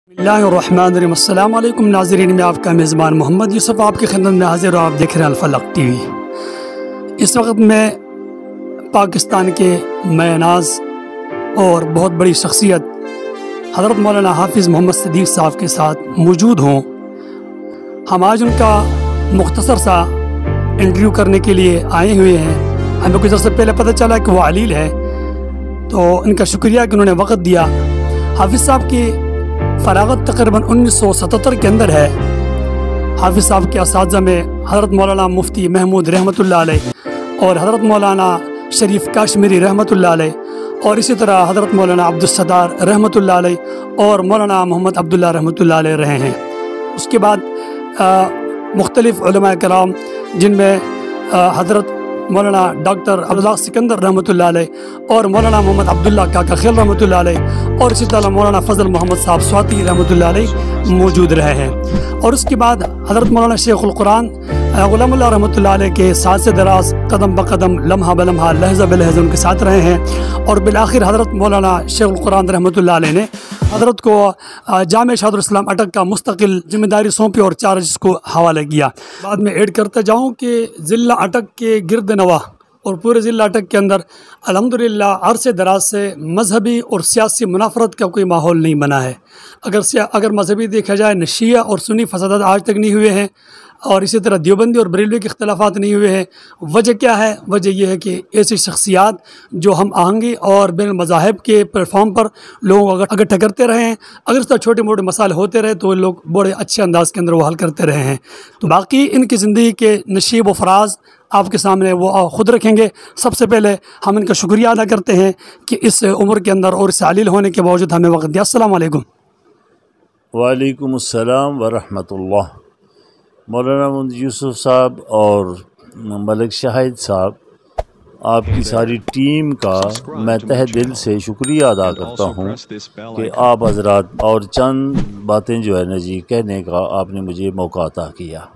बिस्मिल्लाहिर्रहमानिर्रहीम। अस्सलाम वालेकुम नाज़रीन, मैं आपका मेज़बान मोहम्मद यूसुफ़ आपकी खिदमत में हाज़िर हूँ। आप देख रहे हैं अलफ़लक टीवी। इस वक्त मैं पाकिस्तान के मयनाज़ और बहुत बड़ी शख्सियत हज़रत मौलाना हाफ़िज़ मोहम्मद सिद्दीक़ साहब के साथ मौजूद हूँ। हम आज उनका मुख्तसर सा इंटरव्यू करने के लिए आए हुए हैं। हमें कुछ अर्से पहले पता चला कि वो अलील है, तो इनका शुक्रिया कि उन्होंने वक़्त दिया। हाफ़िज़ साहब की फ़राग़त तक़रीबन 1977 के अंदर है। हाफ़िज़ साहब के असातिज़ा में हज़रत मौलाना मुफ्ती महमूद रहमतुल्लाह अलैह और हज़रत मौलाना शरीफ काश्मीरी रहमतुल्लाह अलैह और इसी तरह हज़रत मौलाना अब्दुस्सत्तार रहमतुल्लाह अलैह और मौलाना मोहम्मद अब्दुल्ला रहमतुल्लाह अलैह रहे हैं। उसके बाद मुख्तलिफ़ उलमा कराम, जिनमें हज़रत मौलाना डॉक्टर अब्दुल्ला सिकंदर रहमतुल्लाह अलैह और मौलाना मोहम्मद अब्दुल्ला काका खिल रहमतुल्लाह अलैह और इसी तरह मौलाना फ़ज़ल मोहम्मद साहब स्वाति रहमतुल्लाह अलैह मौजूद रहे हैं। और उसके बाद हज़रत मौलाना शेखुल कुरान ग़ुलामुल्लाह रहमतुल्लाह अलैह के साथ से दराज कदम ब कदम लम्हा ब लम्हा लहज़ा ब लहज़ा उनके साथ रहे हैं। और बिलाखिर हज़रत मौलाना शेखुल कुरान रहमतुल्लाह अलैह ने हज़रत को जामिया शहादतुल इस्लाम अटक का मुस्तकिल जिम्मेदारी सौंपी और चार्ज को हवाले किया। बाद में ऐड करता जाऊँ कि ज़िला अटक के गिरद नवा और पूरे ज़िला अटक के अंदर अल्हम्दुलिल्लाह अरसे दराज से मजहबी और सियासी मुनाफरत का कोई माहौल नहीं बना है। अगर मजहबी देखा जाए न शिया और सुन्नी फसादात आज तक नहीं हुए हैं और इसी तरह देवबंदी और बरेलवी के इख्तलाफात नहीं हुए हैं। वजह क्या है? वजह यह है कि ऐसी शख्सियात जो हम आहंगी और बिन मज़ाहिब के प्लेटफॉर्म पर लोगों को अगर टकरते रहे हैं, अगर इस तरह छोटे मोटे मसाले होते रहे तो लोग बड़े अच्छे अंदाज के अंदर वो हल करते रहे हैं। तो बाकी इनकी ज़िंदगी के नशीब व फराज आपके सामने वो ख़ुद रखेंगे। सबसे पहले हम इनका शुक्रिया अदा करते हैं कि इस उम्र के अंदर और इस अलील होने के बावजूद हमें वक्त दिया। अस्सलाम वालेकुम। वालेकुम अस्सलाम व रहमतुल्लाह। मौलाना यूसुफ़ साहब और मलिक शाहिद साहब, आपकी सारी टीम का मैं तहे दिल से शुक्रिया अदा करता हूँ कि आप हज़रात और चंद बातें जो है ना जी कहने का आपने मुझे मौका अता किया।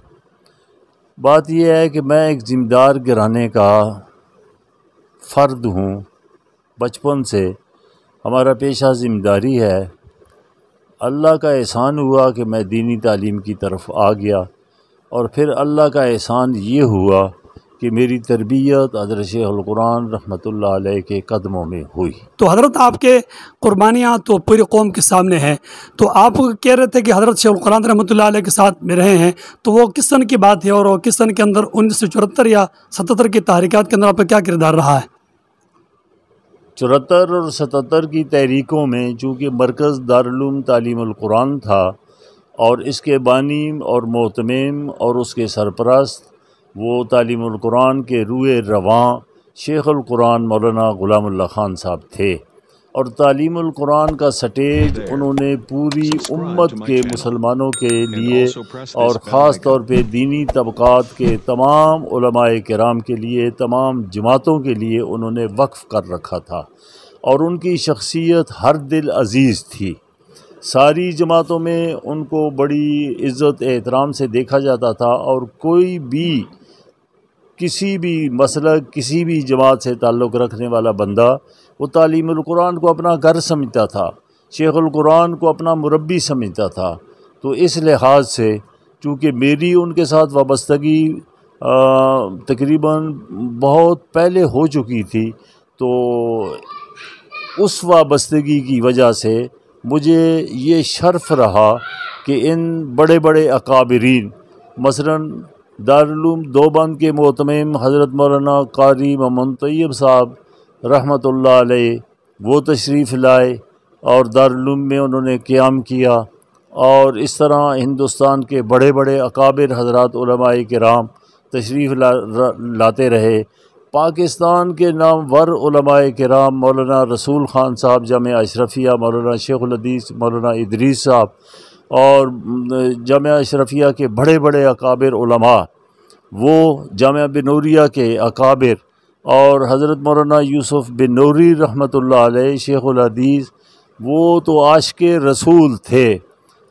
बात यह है कि मैं एक ज़िम्मेदार घराने का फ़र्द हूँ। बचपन से हमारा पेशा ज़िम्मेदारी है। अल्लाह का एहसान हुआ कि मैं दीनी तालीम की तरफ आ गया और फिर अल्लाह का एहसान ये हुआ कि मेरी तरबियत हज़रत शेखुल कुरान रहमतुल्लाह अलैह के कदमों में हुई। तो हज़रत आपके कुर्बानियाँ तो पूरी कौम के सामने हैं। तो आप कह रहे थे कि हज़रत शेखुल कुरान रहमतुल्लाह अलैह के साथ में रहे हैं, तो वो किस सन की बात है और वो किस सन के अंदर 1974 या 77 की तहरीकात के अंदर आपका क्या किरदार रहा है? 74 और 77 की तहरीकों में चूँकि मरकज़ दारुल तालीमुल कुरान था और इसके बानी और मोहतमीम और उसके सरपरस्त वो तालीमुल कुरान के रूए रवां शेखुल कुरान मौलाना ग़ुलामुल्लाह खान साहब थे और तालीमुल कुरान का स्टेज उन्होंने पूरी उम्मत के मुसलमानों के लिए और ख़ास तौर पे दीनी तबक़ात के तमाम उलमाए किराम के लिए, तमाम जमातों के लिए उन्होंने वक्फ़ कर रखा था और उनकी शख्सियत हर दिल अज़ीज़ थी। सारी जमातों में उनको बड़ी इज़्ज़त एहतराम से देखा जाता था और कोई भी किसी भी मसलक किसी भी जमात से ताल्लुक़ रखने वाला बंदा वो तालीमुल कुरान को अपना घर समझता था, शेखुल कुरान को अपना मुरब्बी समझता था। तो इस लिहाज से चूँकि मेरी उनके साथ वाबस्तगी तकरीबन बहुत पहले हो चुकी थी, तो उस वाबस्तगी की वजह से मुझे ये शर्फ़ रहा कि इन बड़े बड़े अकाबिरीन मसलन दारुल देवबंद के मोहतमीम हज़रत मौलाना क़ारी मोहम्मद तैयब साहब रहमतुल्लाह अलैह वो तशरीफ़ लाए और दारुल में उन्होंने क़याम किया और इस तरह हिंदुस्तान के बड़े बड़े अकाबिर हज़रात उलमाए किराम तशरीफ़ लाते रहे। पाकिस्तान के नामवर उलमाए किराम मौलाना रसूल ख़ान साहब जामिया अशरफिया, मौलाना शेखुल हदीस मौलाना इदरीस साहब और जामिया अशरफिया के बड़े बड़े अकाबिर उलमा, वो जामिया बिनूरिया के अकाबिर और हज़रत मौलाना यूसुफ़ बिन नूरी रहमतुल्लाह अलैह शेखुल हदीस, वो तो आशिक़े रसूल थे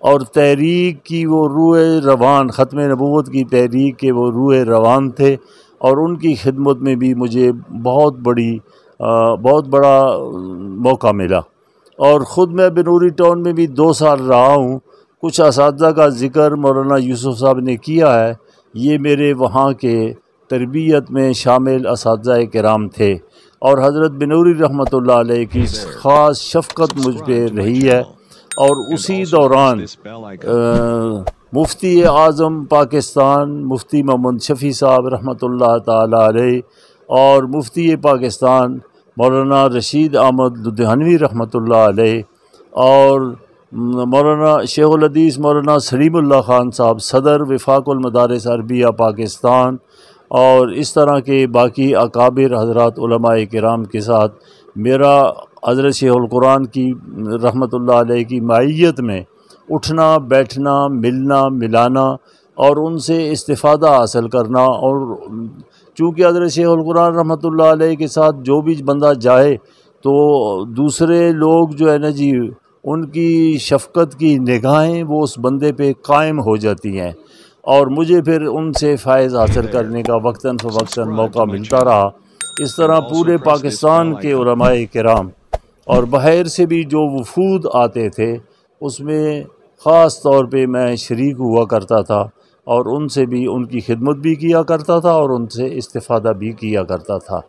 और तहरीक की वो रूए रवान, ख़त्म नबूवत की तहरीक के वो रूए रवान थे और उनकी खिदमत में भी मुझे बहुत बड़ा मौका मिला। اور خود میں بنوری ٹاؤن میں بھی 2 سال رہا ہوں۔ کچھ اساتذہ کا ذکر مولانا یوسف صاحب نے کیا ہے، یہ میرے وہاں کے تربیت میں شامل اساتذہ کرام تھے، اور حضرت بنوری رحمۃ اللہ علیہ کی خاص شفقت مجھ پہ رہی ہے۔ اور اسی دوران مفتی اعظم پاکستان مفتی محمد شفیع صاحب رحمۃ اللہ تعالی علیہ اور مفتی پاکستان مولانا رشید احمد لدھیانوی رحمۃ اللہ علیہ اور مولانا شیخ الحدیث مولانا سلیم اللہ خان صاحب صدر وفاق المدارس عربیہ پاکستان اور اس طرح کے باقی اکابر حضرات علماء کرام کے ساتھ میرا حضرت شیخ القرآن کی رحمۃ اللہ علیہ کی معیت میں اٹھنا بیٹھنا ملنا ملانا اور ان سے استفادہ حاصل کرنا، اور چونکہ حضرت شیخ القرآن رحمۃ اللہ علیہ کے ساتھ جو بھی بندہ جائے تو دوسرے لوگ جو ہے نا جی ان کی شفقت کی نگاہیں وہ اس بندے پہ قائم ہو جاتی ہیں، اور مجھے پھر ان سے فائز حاصل کرنے کا وقتاً فوقتاً موقع ملتا رہا۔ اس طرح پورے پاکستان کے علماء کرام اور باہر سے بھی جو وفود آتے تھے اس میں خاص طور پہ میں شریک ہوا کرتا تھا، اور ان سے بھی ان کی خدمت بھی کیا کرتا تھا اور ان سے استفادہ بھی کیا کرتا تھا۔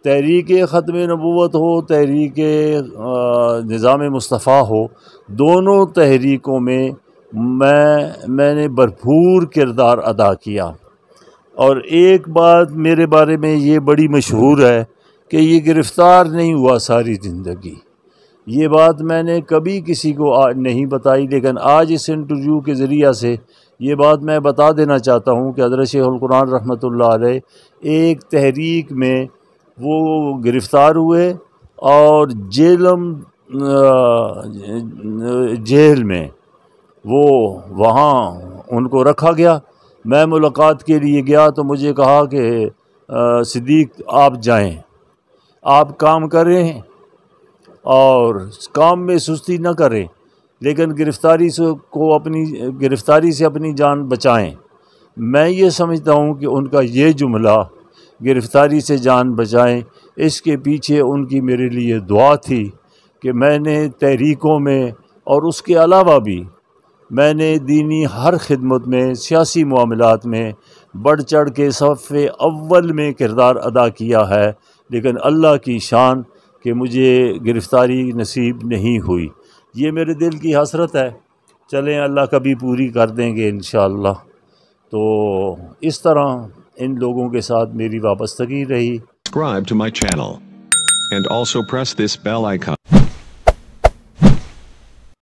تحریک ختم نبوت ہو، تحریک نظام مصطفیٰ ہو، دونوں تحریکوں میں میں نے بھرپور کردار ادا کیا۔ اور ایک بات میرے بارے میں یہ بڑی مشہور ہے کہ یہ گرفتار نہیں ہوا ساری زندگی، یہ بات میں نے کبھی کسی کو نہیں بتائی، لیکن آج اس انٹرویو کے ذریعہ سے یہ بات میں بتا دینا چاہتا ہوں کہ حضرت شیخ القرآن رحمۃ اللہ علیہ ایک تحریک میں وہ گرفتار ہوئے اور جیل میں وہ وہاں ان کو رکھا گیا۔ میں ملاقات کے لیے گیا تو مجھے کہا کہ صدیق آپ جائیں، آپ کام کریں اور کام میں سستی نہ کریں، لیکن گرفتاری سے اپنی جان بچائیں۔ میں یہ سمجھتا ہوں کہ ان کا یہ جملہ گرفتاری سے جان بچائیں، اس کے پیچھے ان کی میرے لیے دعا تھی کہ میں نے تحریکوں میں اور اس کے علاوہ بھی میں نے دینی ہر خدمت میں سیاسی معاملات میں بڑھ چڑھ کے صف اول میں کردار ادا کیا ہے، لیکن اللہ کی شان کہ مجھے گرفتاری نصیب نہیں ہوئی۔ یہ میرے دل کی حسرت ہے، چلیں اللہ کبھی پوری کر دیں گے انشاءاللہ۔ تو اس طرح ان لوگوں کے ساتھ میری وابستگی رہی۔ Subscribe to my channel and also press this bell icon.